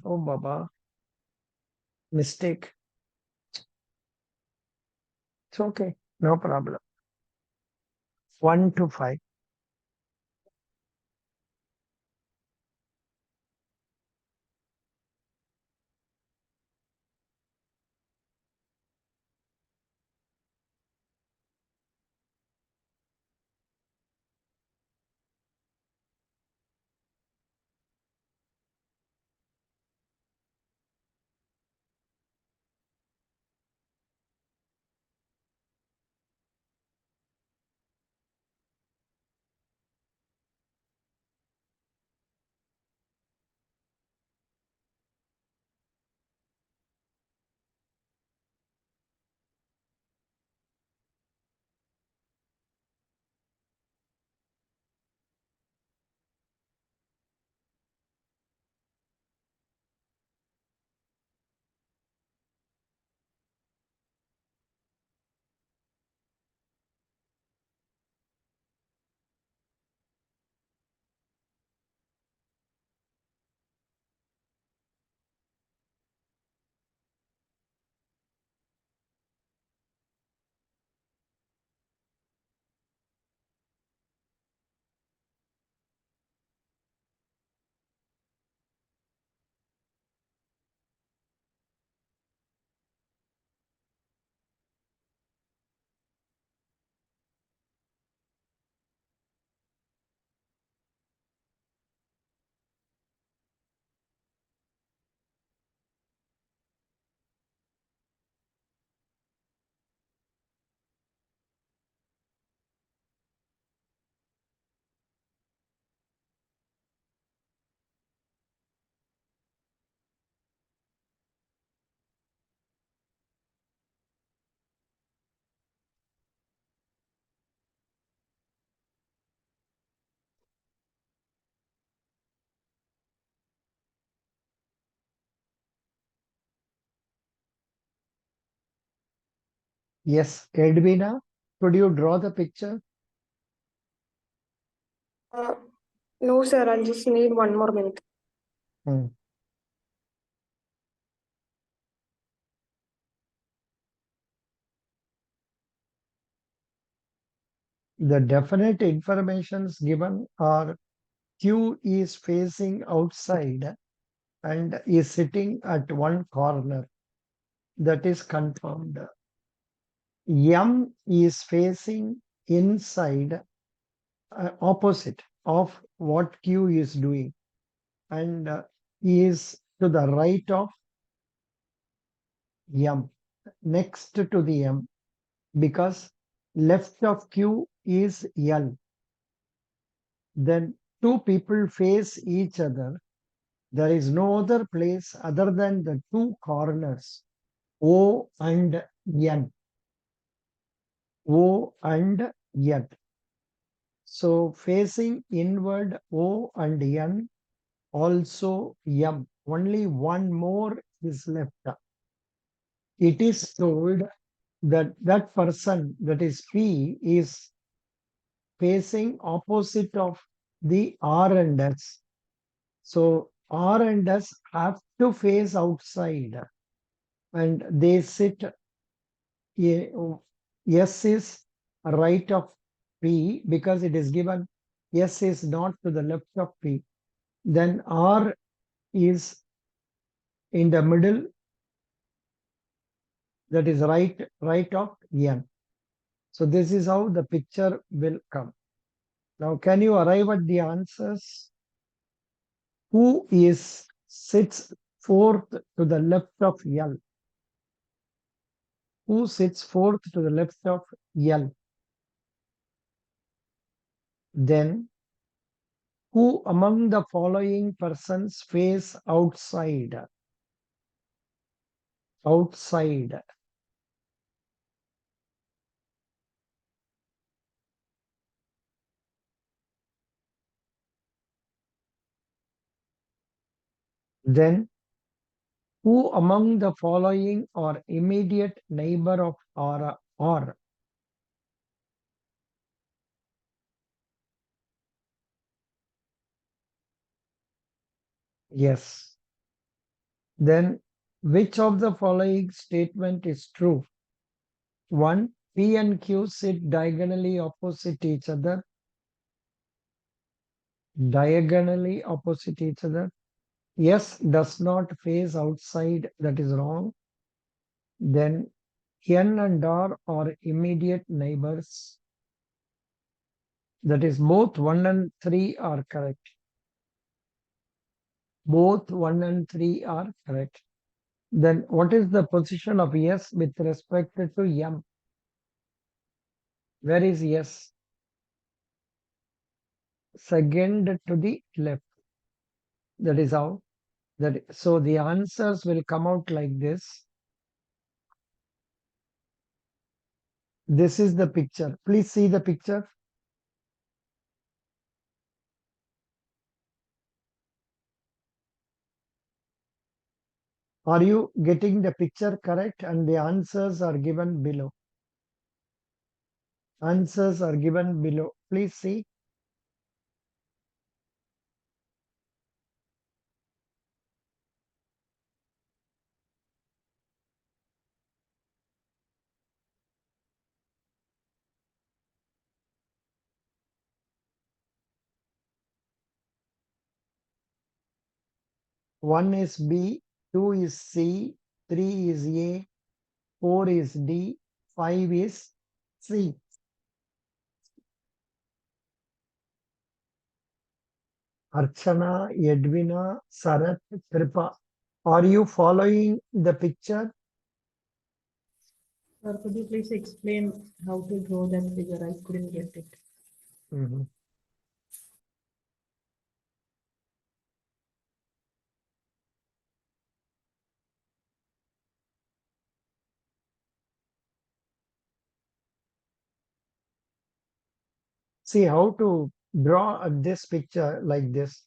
Oh, Baba, mistake. It's okay. No problem. 1 to 5. Yes, Edwina, could you draw the picture? Uh, no, sir. I'll just need 1 more minute. Hmm. The definite informations given are Q is facing outside and is sitting at one corner. That is confirmed. M is facing inside, opposite of what Q is doing, and is to the right of M, next to the M, because left of Q is L. Then two people face each other. There is no other place other than the two corners, O and N. O and N. So facing inward O and N, also M. Only one more is left. It is told that that person, that is P, is facing opposite of the R and S. So R and S have to face outside and they sit. S is right of P because it is given S is not to the left of P. Then R is in the middle, that is right of N. So this is how the picture will come. Now can you arrive at the answers? Who is sits fourth to the left of L? Who sits fourth to the left of L? Then who among the following persons face outside? Outside. Then who among the following are immediate neighbor of R? Yes. Then which of the following statement is true? 1. P and Q sit diagonally opposite each other. Diagonally opposite each other. S does not face outside. That is wrong. Then N and R are immediate neighbors. That is both 1 and 3 are correct. Both 1 and 3 are correct. Then what is the position of S with respect to M? Where is S? Second to the left. That is how. So the answers will come out like this. This is the picture. Please see the picture. Are you getting the picture correct? And the answers are given below. Answers are given below. Please see. One is B, two is C, three is A, four is D, five is C. Archana, Edwina, Sarat, Kripa. Are you following the picture? Sir, could you please explain how to draw that figure? I couldn't get it. Mhm. See how to draw this picture like this.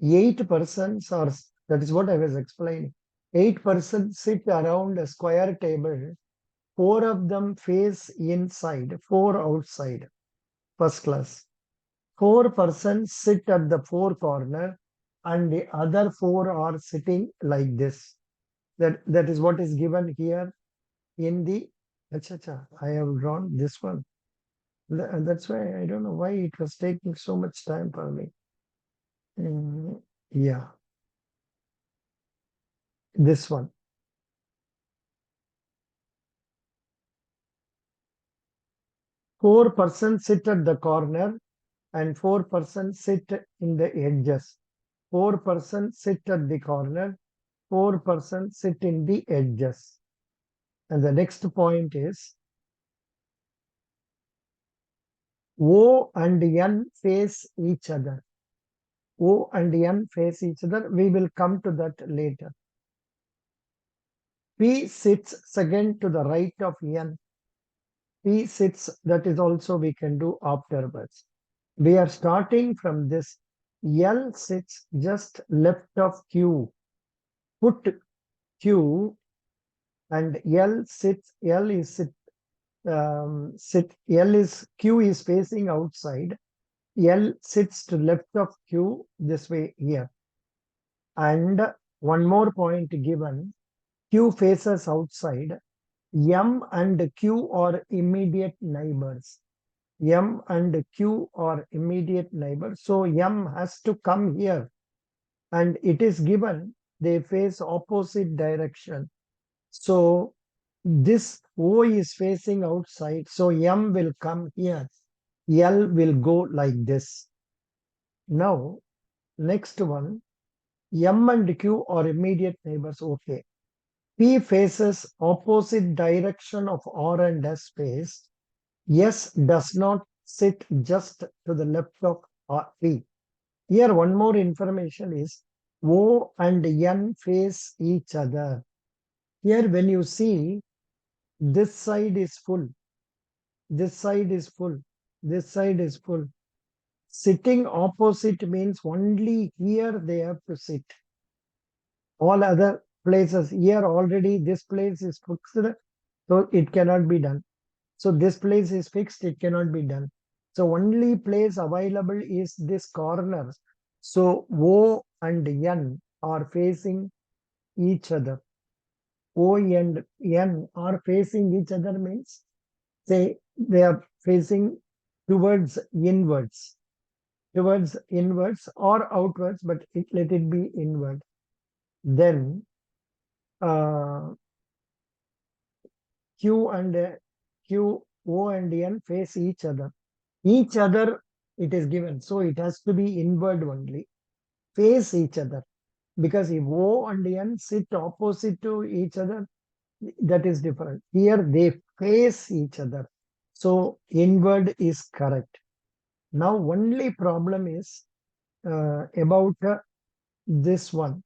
8 persons are, that is what I was explaining. 8 persons sit around a square table. 4 of them face inside, 4 outside. First class. 4 persons sit at the 4 corner and the other 4 are sitting like this. That is what is given here in the, I have drawn this one. That's why I don't know why it was taking so much time for me. Yeah, this one. 4 persons sit at the corner and 4 persons sit in the edges. 4 persons sit at the corner, 4 persons sit in the edges. And the next point is O and N face each other. O and N face each other. We will come to that later. P sits second to the right of N. P sits, that is also we can do afterwards. We are starting from this. L sits just left of Q. Put Q and L sits, L is L is, Q is facing outside. L sits to left of Q this way here. And one more point given, Q faces outside. M and Q are immediate neighbors. M and Q are immediate neighbors. So M has to come here. And it is given they face opposite direction. So this O is facing outside. So M will come here. L will go like this. Now, next one, M and Q are immediate neighbors. Okay. P faces opposite direction of R and S space. S does not sit just to the left of P. Here one more information is O and N face each other. Here when you see this side is full, this side is full, this side is full. Sitting opposite means only here they have to sit. All other places here already this place is fixed, so it cannot be done. So this place is fixed, it cannot be done. So only place available is this corner. So O and N are facing each other. O and N are facing each other means say they are facing towards inwards, or outwards, but let it be inward. Then uh, Q and Q, O and N face each other. Each other it is given, so it has to be inward only. Face each other, because if O and N sit opposite to each other, that is different. Here they face each other, so inward is correct. Now only problem is about this one.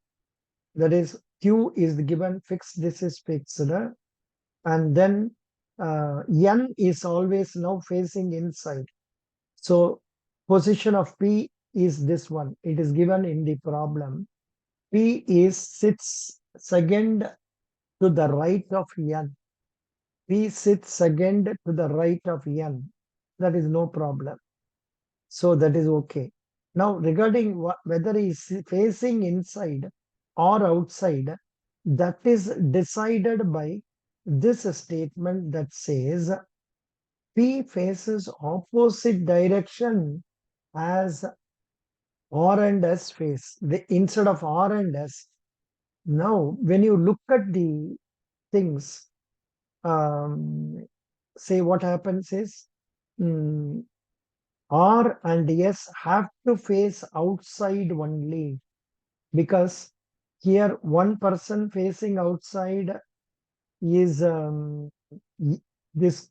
That is Q is given fixed, this is fixed, and then N is always now facing inside. So position of P is this one. It is given in the problem. P is sits second to the right of N. P sits second to the right of N. That is no problem. So that is okay. Now regarding whether he is facing inside or outside, that is decided by this statement that says P faces opposite direction as R and S face. Instead of R and S, now when you look at the things, say what happens is R and S have to face outside only, because here one person facing outside is this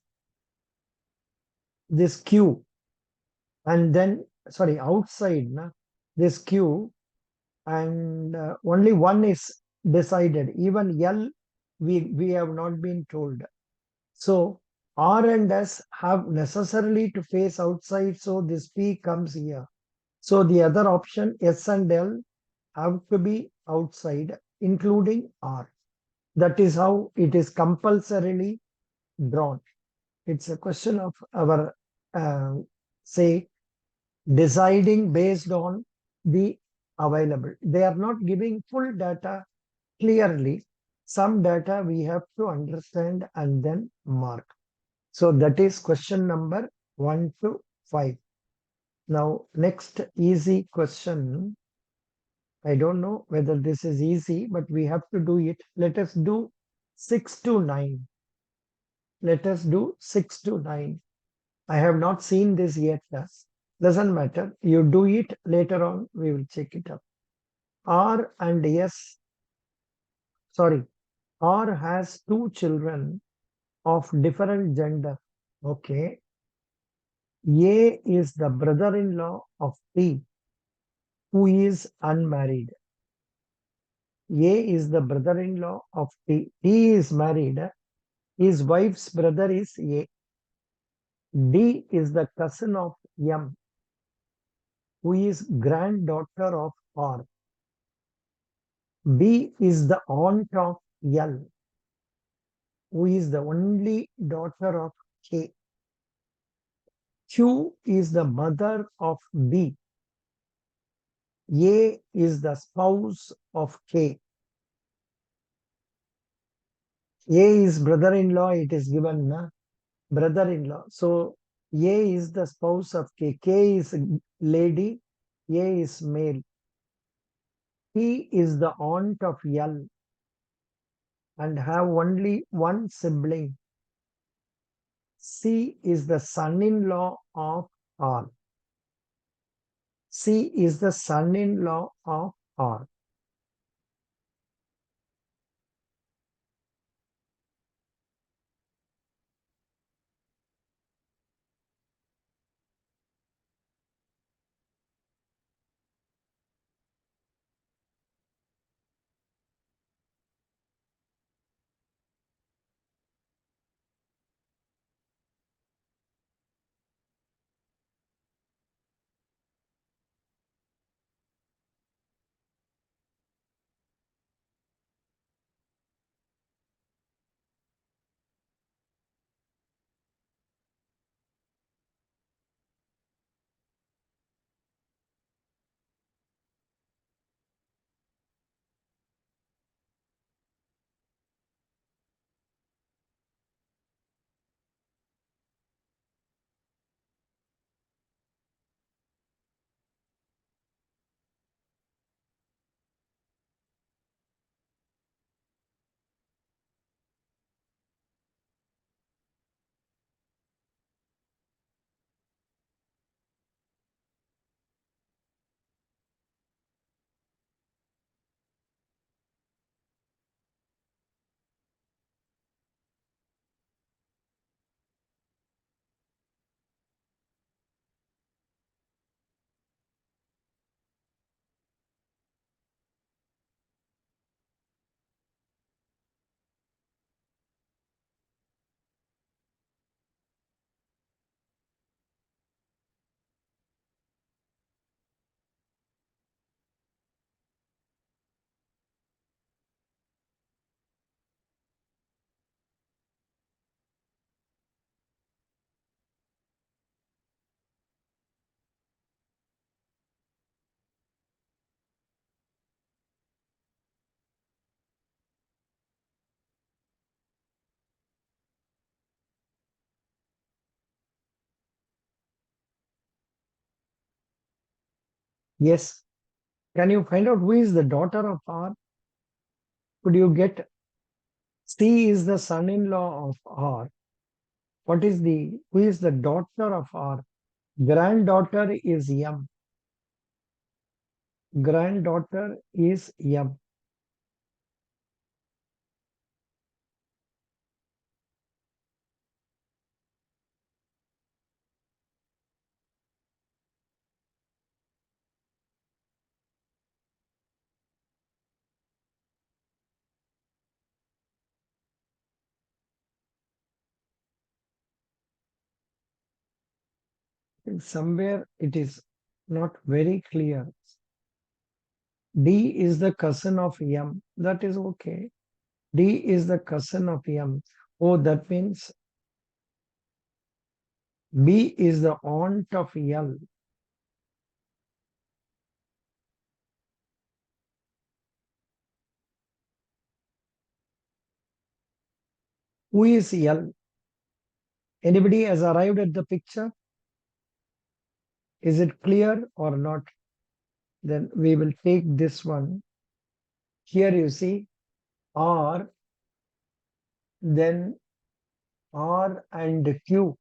Q, and then sorry outside this Q, and only one is decided. Even L we have not been told. So R and S have necessarily to face outside, so this P comes here. So the other option S and L have to be outside, including R. That is how it is compulsorily drawn. It's a question of our say deciding based on the available. They are not giving full data clearly. Some data we have to understand and then mark. So that is question number 1 to 5. Now next easy question. I don't know whether this is easy, but we have to do it. Let us do 6 to 9. Let us do 6 to 9. I have not seen this yet. Doesn't matter. You do it later on. We will check it up. R and S. Sorry. R has two children of different gender. Okay. A is the brother-in-law of P, who is unmarried. A is the brother-in-law of T. T is married. His wife's brother is A. D is the cousin of M, who is granddaughter of R. B is the aunt of L, who is the only daughter of K. Q is the mother of B. A is the spouse of K. A is brother-in-law, it is given, brother-in-law. So A is the spouse of K. K is lady, A is male. P is the aunt of L and have only one sibling. C is the son-in-law of R. C is the son-in-law of R. Yes. Can you find out who is the daughter of R? Could you get C is the son-in-law of R? Who is the daughter of R? Granddaughter is M. Granddaughter is M. Somewhere it is not very clear. D is the cousin of M. That is okay. D is the cousin of M. Oh, that means B is the aunt of L. Who is L? Anybody has arrived at the picture? Is it clear or not? Then we will take this one. Here you see R, then R and Q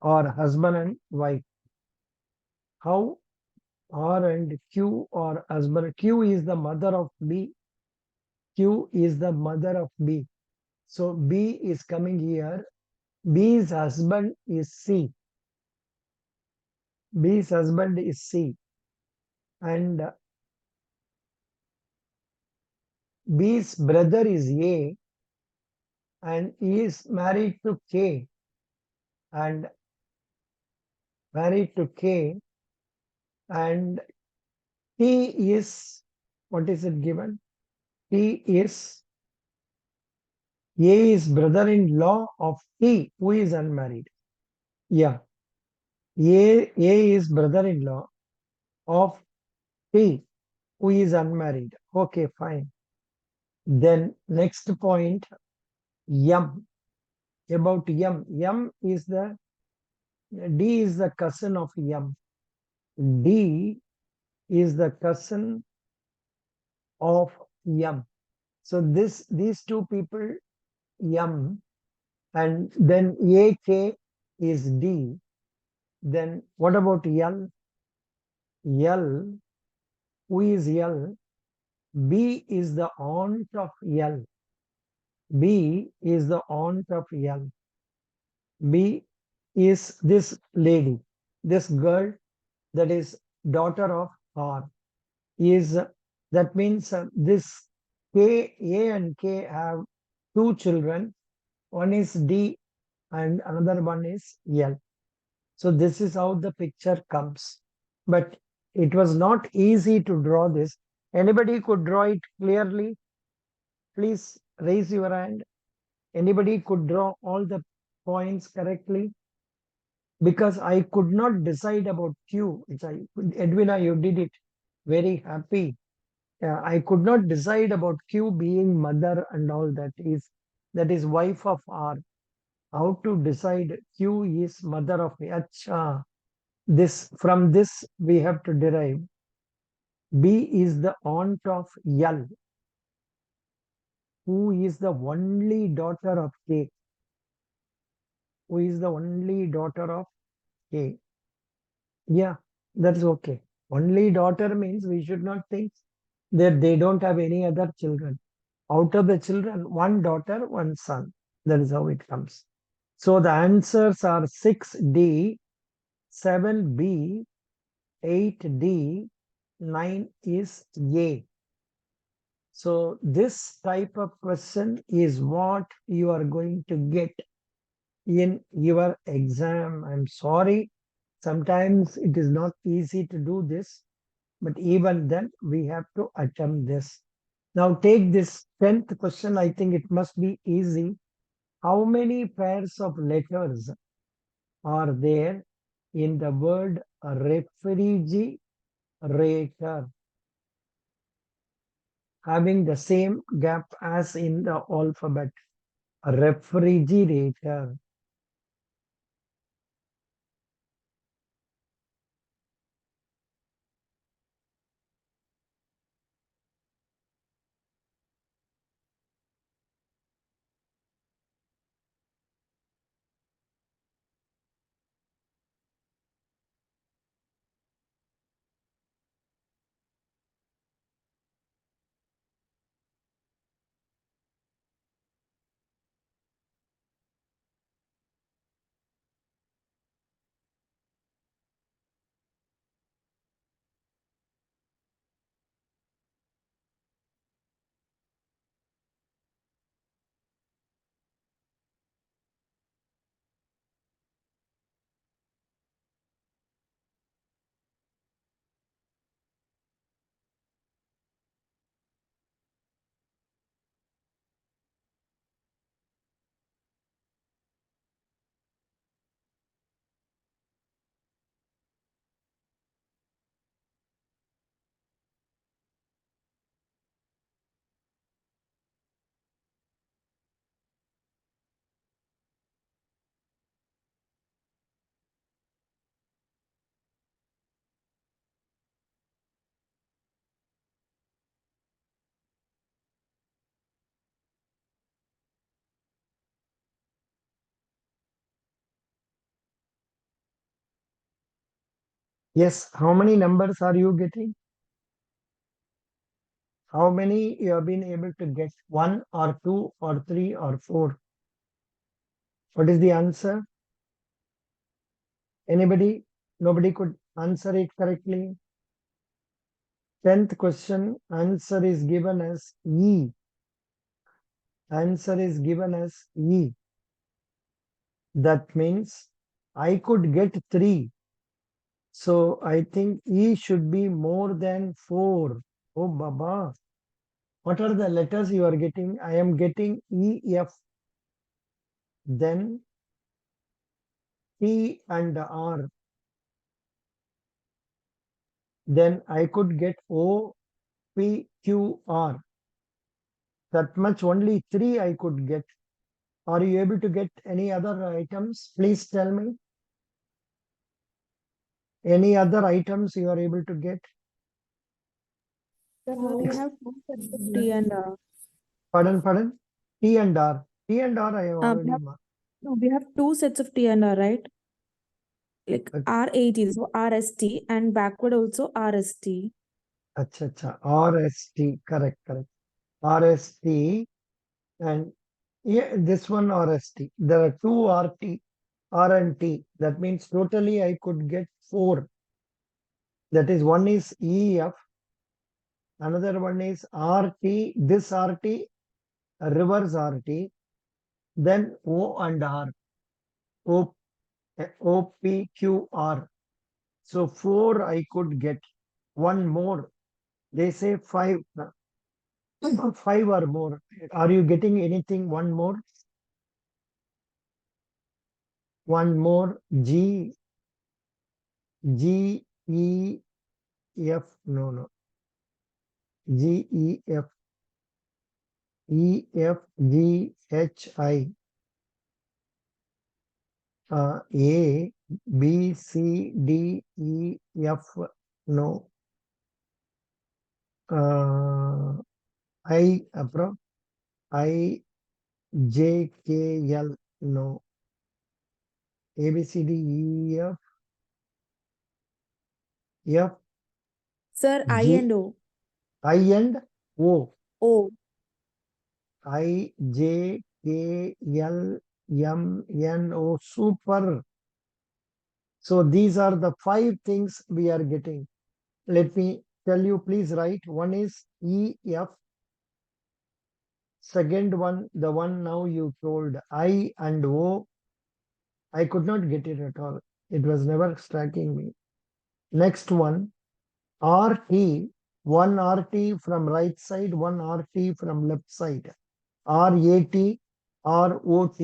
are husband and wife. How R and Q are husband? Q is the mother of B. Q is the mother of B. So B is coming here. B's husband is C. B's husband is C. And B's brother is A. And he is married to K. And married to K. And T is, what is it given? T is, A is brother-in-law of T, who is unmarried. Yeah. A is brother-in-law of T, who is unmarried. Okay, fine. Then next point, M. About M. M is the, D is the cousin of M. D is the cousin of M. So these two people, M, and then AK is D. Then what about L? L, who is L? B is the aunt of L. B is the aunt of L. B is this lady, this girl that is daughter of R. Is that means this K, A and K have two children. One is D and another one is L. So this is how the picture comes. But it was not easy to draw this. Anybody could draw it clearly? Please raise your hand. Anybody could draw all the points correctly? Because I could not decide about Q. Edwina, you did it. Very happy. I could not decide about Q being mother and all that is wife of R. How to decide Q is mother of H. From this we have to derive B is the aunt of L, who is the only daughter of K. Who is the only daughter of K? Yeah, that's okay. Only daughter means we should not think that they don't have any other children. Out of the children, one daughter, one son. That is how it comes. So the answers are 6D, 7B, 8D, 9 is A. So this type of question is what you are going to get in your exam. I'm sorry. Sometimes it is not easy to do this, but even then we have to attempt this. Now take this 10th question. I think it must be easy. How many pairs of letters are there in the word refrigerator, having the same gap as in the alphabet? Refrigerator. Yes, how many numbers are you getting? How many you have been able to get? 1 or 2 or 3 or 4? What is the answer? Anybody? Nobody could answer it correctly. 10th question, answer is given as E. Answer is given as E. That means I could get 3. So I think E should be more than 4. Oh, Baba. What are the letters you are getting? I am getting E, F. Then T and R. Then I could get O, P, Q, R. That much only 3 I could get. Are you able to get any other items? Please tell me. Any other items you are able to get? Sir, We how have two sets of T and R. Pardon? T and R. T and R I have already marked. No, we have two sets of T and R, right? Like Okay. R80, so RST, and backward also RST. Acha. RST. Correct. RST and yeah, this one RST. There are two RT, R and T. That means totally I could get 4. That is, one is EF, another one is RT, this RT, reverse RT, then O and R, O, OPQR. So 4 I could get. One more. They say 5. 5 or more. Are you getting anything? One more? One more. G, E, F. No. G, E, F. E, F, G, H, I. A, B, C, D, E, F. No. I, I, J, K, L. No. A, B, C, D, E, F. F, Sir, I G, and O. I and O. O. I, J, K, L, M, N, O. Super. So these are the 5 things we are getting. Let me tell you, please write. One is E, F. Second one, the one now you told, I and O. I could not get it at all. It was never striking me. Next one, RT. One RT from right side, one RT from left side. RAT, ROT.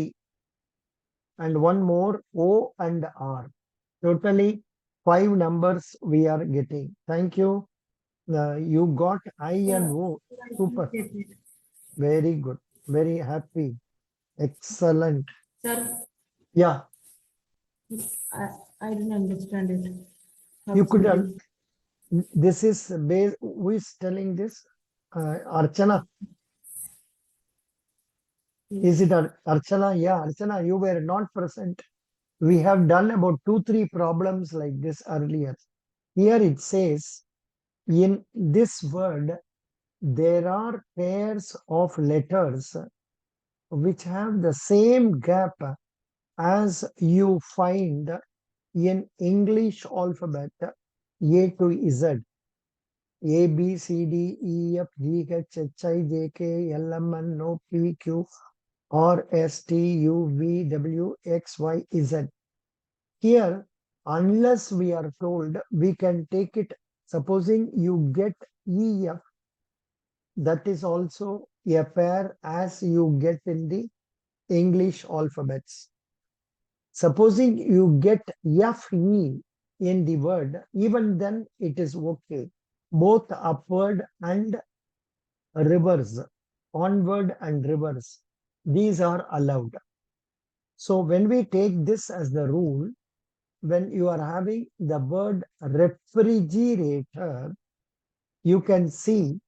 And one more O and R. Totally 5 numbers we are getting. Thank you. You got I and O. Super. get it? Very good. Very happy. Excellent. Sir, Yeah, I, I didn't understand it. you How's could. it? This is based. Who is telling this? Archana. Is it Archana? Yeah, Archana, you were not present. We have done about 2-3 problems like this earlier. Here it says, in this word, there are pairs of letters which have the same gap as you find in English alphabet A to Z. A, B, C, D, E, F, G, H, H, I, J, K, L, M, N, O, P, Q, R, S, T, U, V, W, X, Y, Z. Here, unless we are told, we can take it. Supposing you get E, F, that is also a pair as you get in the English alphabets. Supposing you get FE in the word, even then it is okay. Both upward and reverse, onward and reverse, these are allowed. So when we take this as the rule, when you are having the word refrigerator, you can see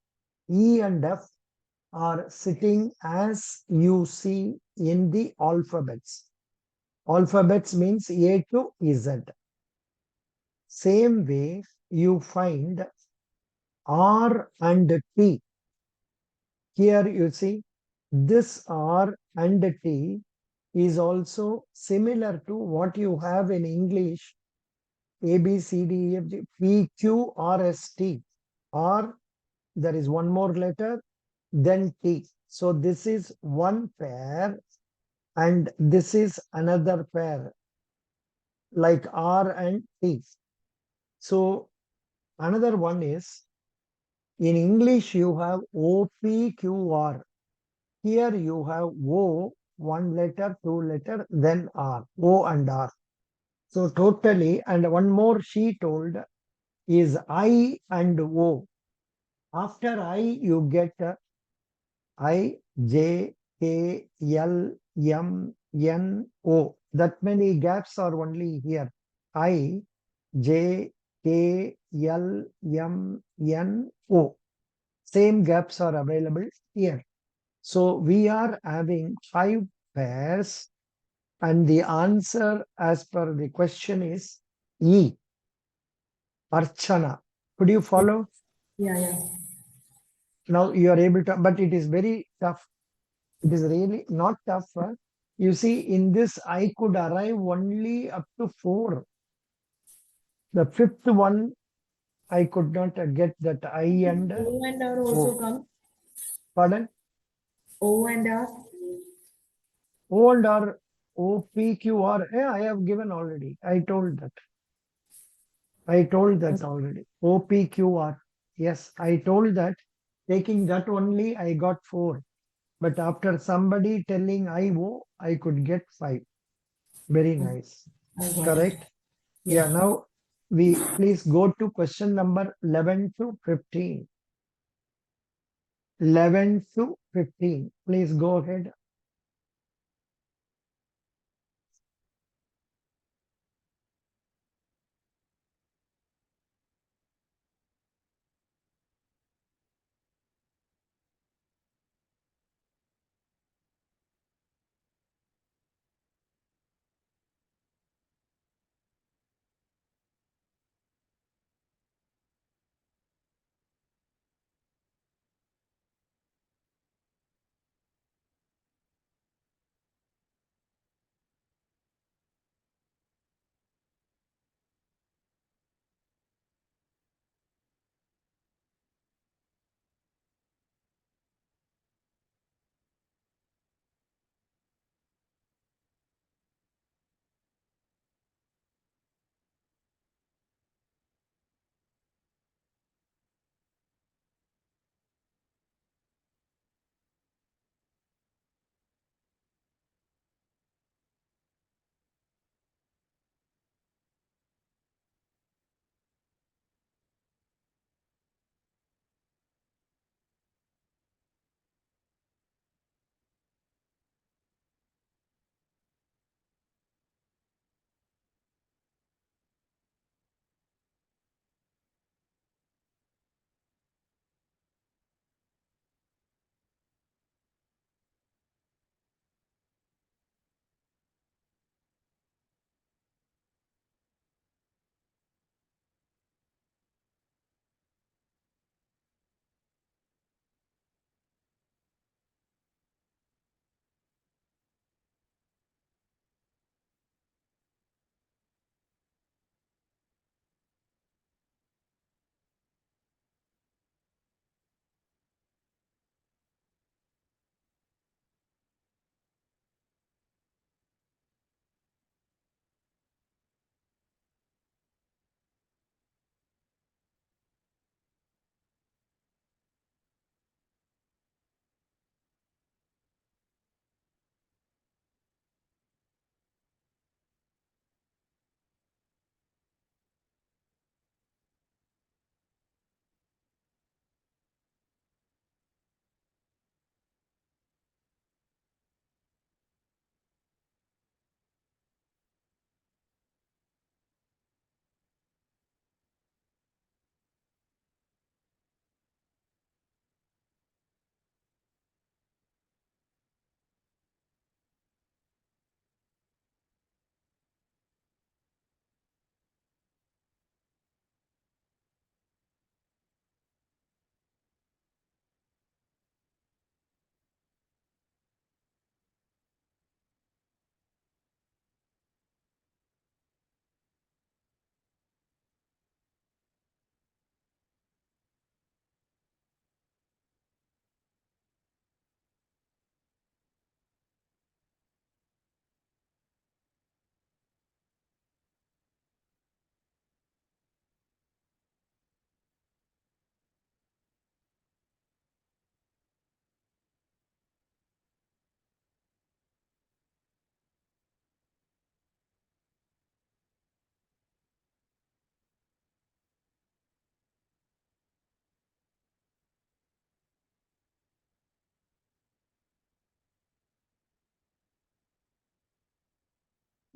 E and F are sitting as you see in the alphabets. Alphabets means A to Z. Same way, you find R and T. Here you see, this R and T is also similar to what you have in English, A, B, C, D, E, F, G, P, Q, R, S, T. R, there is one more letter, then T. So this is one pair and this is another pair, like R and T. So another one is, in English you have O, P, Q, R. Here you have O, one letter, two letter, then R, O and R. So totally, and one more she told is I and O. After I, you get I, J, K, L, M, N, O. That many gaps are only here. I, J, K, L, M, N, O. Same gaps are available here. So we are having 5 pairs and the answer as per the question is E, Archana. Could you follow? Yeah. Now you are able to, but it is very tough. It is really not tough. You see, in this, I could arrive only up to 4. The fifth one, I could not get that I and O and R also O. come. Pardon? O and R. O and R, O, P, Q, R. Yeah, I have given already. I told that. I told that already. O, P, Q, R. Yes, I told that. Taking that only, I got 4. But after somebody telling I, O, I could get 5. Very nice. I got it. Correct? Yeah, now we please go to question number 11 to 15. 11 to 15. Please go ahead.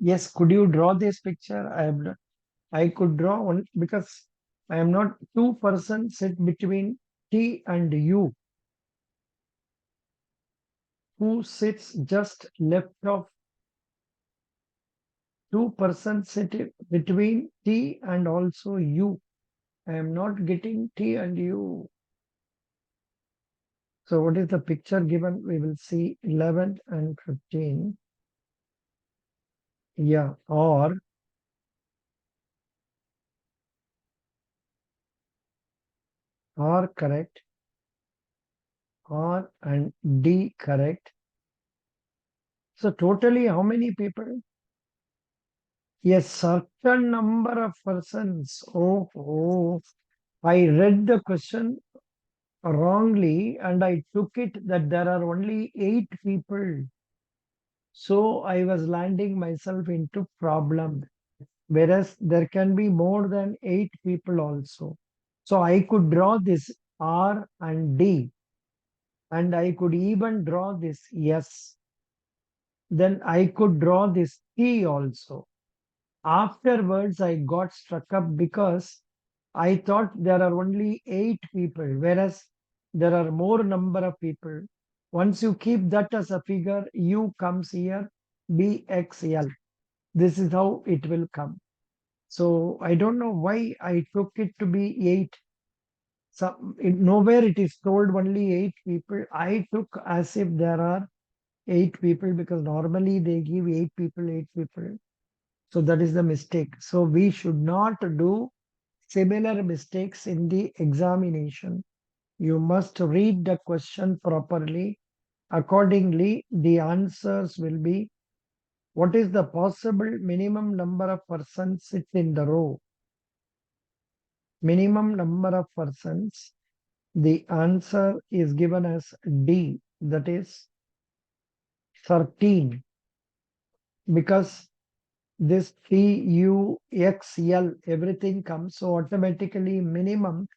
Yes, could you draw this picture? I could draw one because I am not two persons sit between T and U. Who sits just left of two persons sit between T and also U. I am not getting T and U. So what is the picture given? We will see 11 and 15. Yeah, or correct, R and D correct. So totally how many people? Yes, certain number of persons. Oh, I read the question wrongly and I took it that there are only 8 people. So I was landing myself into problem. Whereas there can be more than 8 people also. So I could draw this R and D, and I could even draw this S. Then I could draw this T also. Afterwards, I got struck up because I thought there are only 8 people, whereas there are more number of people. Once you keep that as a figure, U comes here, BXL. This is how it will come. So I don't know why I took it to be 8. Nowhere it is told only 8 people. I took as if there are 8 people because normally they give 8 people, 8 people. So that is the mistake. So we should not do similar mistakes in the examination. You must read the question properly. Accordingly, the answers will be what is the possible minimum number of persons sit in the row? Minimum number of persons. The answer is given as D, that is 13, because this TUXL, everything comes, so automatically minimum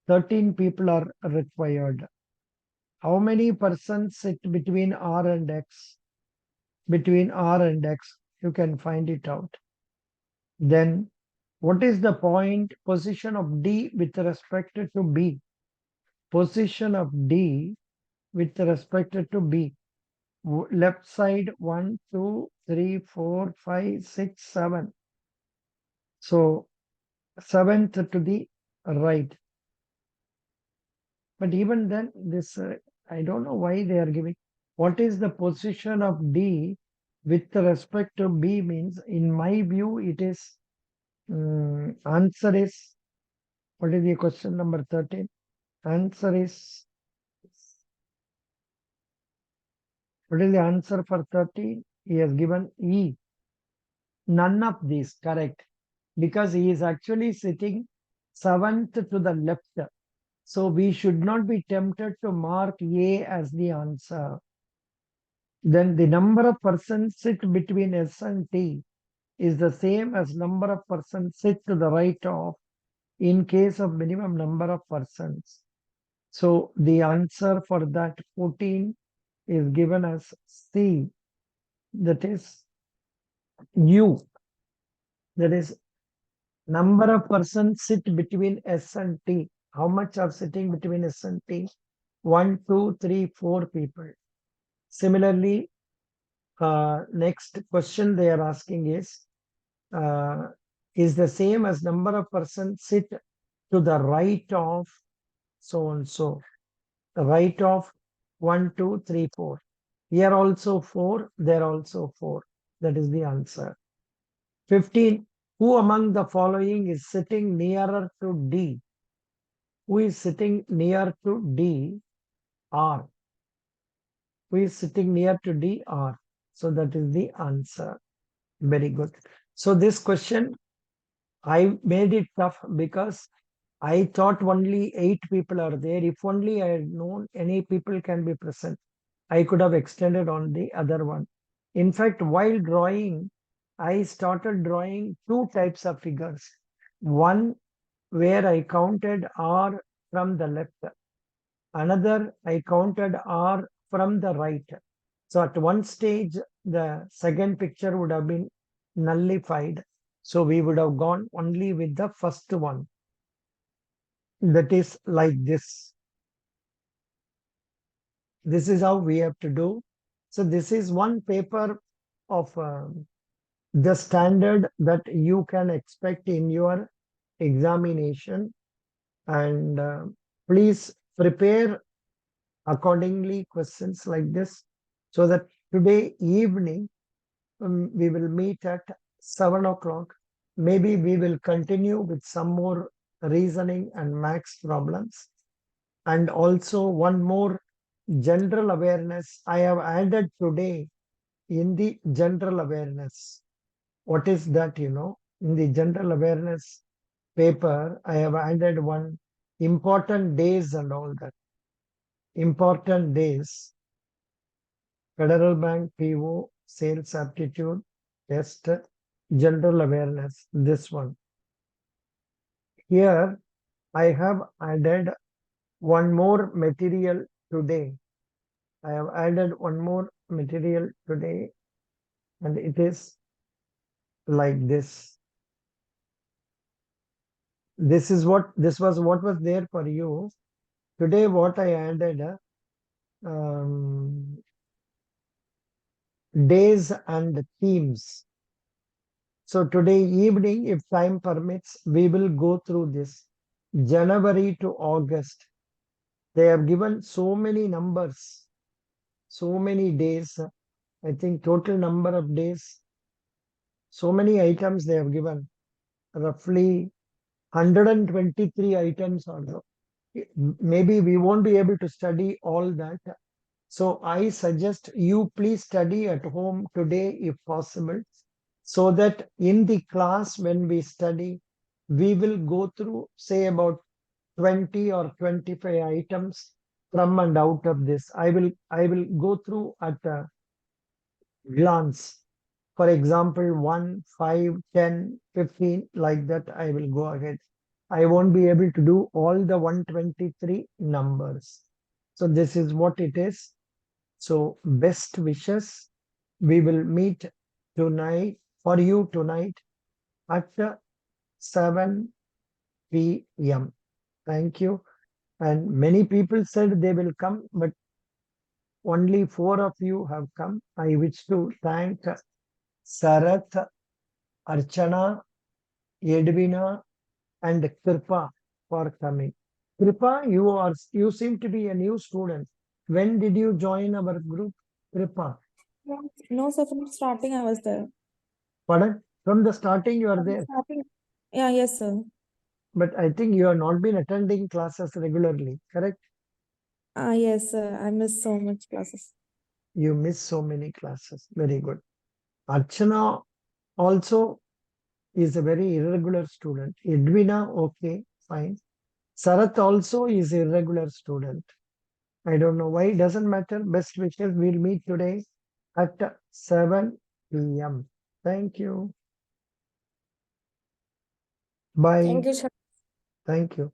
13 people are required. How many persons sit between R and X? Between R and X, you can find it out. Then, what is the point position of D with respect to B? Position of D with respect to B. Left side 1, 2, 3, 4, 5, 6, 7. So 7th to the right. But even then, this I don't know why they are giving. What is the position of D with respect to B means? In my view, it is answer is what is the question number 13? Answer is what is the answer for 13? He has given E. None of these correct because he is actually sitting 7th to the left. So we should not be tempted to mark A as the answer. Then the number of persons sit between S and T is the same as number of persons sit to the right of in case of minimum number of persons. So the answer for that 14 is given as C, that is U. That is number of persons sit between S and T. How much are sitting between S and T? 1, 2, 3, 4 people. Similarly, next question they are asking is the same as number of persons sit to the right of so and so. The right of 1, 2, 3, 4. Here also 4, there also 4. That is the answer. 15. Who among the following is sitting nearer to D? Who is sitting near to D? R. Who is sitting near to D? R. So that is the answer. Very good. So this question, I made it tough because I thought only 8 people are there. If only I had known any people can be present, I could have extended on the other one. In fact, while drawing, I started drawing 2 types of figures. One where I counted R from the left. Another, I counted R from the right. So at one stage, the second picture would have been nullified. So we would have gone only with the first one. That is like this. This is how we have to do. So this is one paper of the standard that you can expect in your examination, and please prepare accordingly questions like this, so that today evening we will meet at 7 o'clock. Maybe we will continue with some more reasoning and maths problems, and also one more general awareness I have added today in the general awareness. What is that? In the general awareness paper, I have added one important days and all that. Important days. Federal Bank PO, sales aptitude, test, general awareness, this one. Here, I have added one more material today. I have added one more material today, and it is like this. This was what was there for you. Today, what I added, days and themes. So today evening, if time permits, we will go through this. January to August. They have given so many numbers, so many days. I think total number of days, so many items they have given. Roughly 123 items also. Maybe we won't be able to study all that. So I suggest you please study at home today if possible, so that in the class when we study, we will go through, say, about 20 or 25 items from and out of this. I will go through at a glance. For example, 1, 5, 10, 15, like that, I will go ahead. I won't be able to do all the 123 numbers. So this is what it is. So best wishes. We will meet tonight, for you tonight, at 7 p.m. Thank you. And many people said they will come, but only 4 of you have come. I wish to thank Sarath, Archana, Edwina, and Kripa for coming. Kripa, you seem to be a new student. When did you join our group, Kripa? No, sir, from starting I was there. Pardon? From the starting you are From there, starting. Yeah, yes, sir. but I think you have not been attending classes regularly, correct? Yes, sir. I missed so much classes. You miss so many classes. Very good. Archana also is a very irregular student. Edwina, okay, fine. Sarath also is irregular student. I don't know why. It doesn't matter. Best wishes. We'll meet today at 7 p.m. Thank you. Bye. Thank you, sir. Thank you.